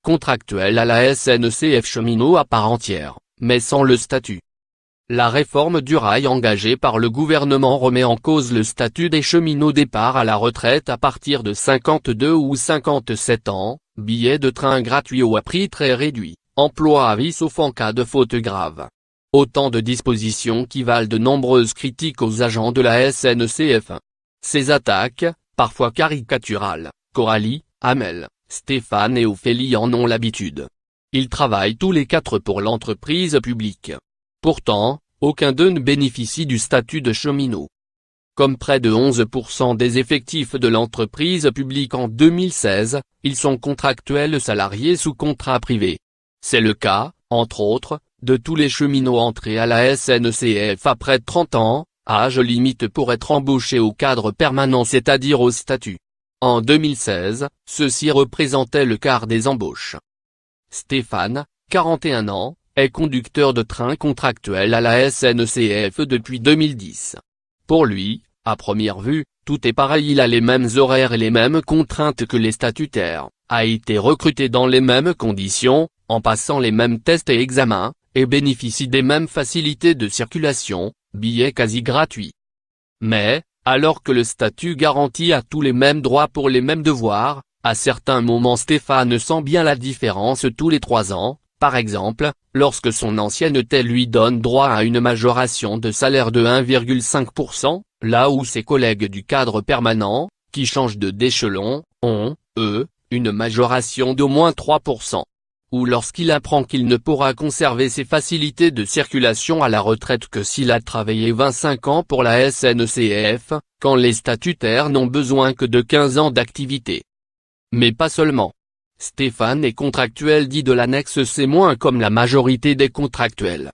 contractuels à la SNCF cheminots à part entière, mais sans le statut. La réforme du rail engagée par le gouvernement remet en cause le statut des cheminots départ à la retraite à partir de 52 ou 57 ans, billets de train gratuits ou à prix très réduit, emploi à vie sauf en cas de faute grave. Autant de dispositions qui valent de nombreuses critiques aux agents de la SNCF. Ces attaques, parfois caricaturales, Coralie, Amel, Stéphane et Ophélie en ont l'habitude. Ils travaillent tous les quatre pour l'entreprise publique. Pourtant, aucun d'eux ne bénéficie du statut de cheminot. Comme près de 11% des effectifs de l'entreprise publique en 2016, ils sont contractuels salariés sous contrat privé. C'est le cas, entre autres, de tous les cheminots entrés à la SNCF après 30 ans, âge limite pour être embauchés au cadre permanent c'est-à-dire au statut. En 2016, ceux-ci représentaient le quart des embauches. Stéphane, 41 ans, est conducteur de train contractuel à la SNCF depuis 2010. Pour lui, à première vue, tout est pareil, il a les mêmes horaires et les mêmes contraintes que les statutaires, a été recruté dans les mêmes conditions, en passant les mêmes tests et examens, et bénéficie des mêmes facilités de circulation, billets quasi gratuits. Mais, alors que le statut garantit à tous les mêmes droits pour les mêmes devoirs, à certains moments Stéphane sent bien la différence tous les 3 ans, par exemple, lorsque son ancienneté lui donne droit à une majoration de salaire de 1,5%, là où ses collègues du cadre permanent, qui changent d'échelon, ont, eux, une majoration d'au moins 3%. Ou lorsqu'il apprend qu'il ne pourra conserver ses facilités de circulation à la retraite que s'il a travaillé 25 ans pour la SNCF, quand les statutaires n'ont besoin que de 15 ans d'activité. Mais pas seulement. Stéphane est contractuel dit de l'annexe C- comme la majorité des contractuels.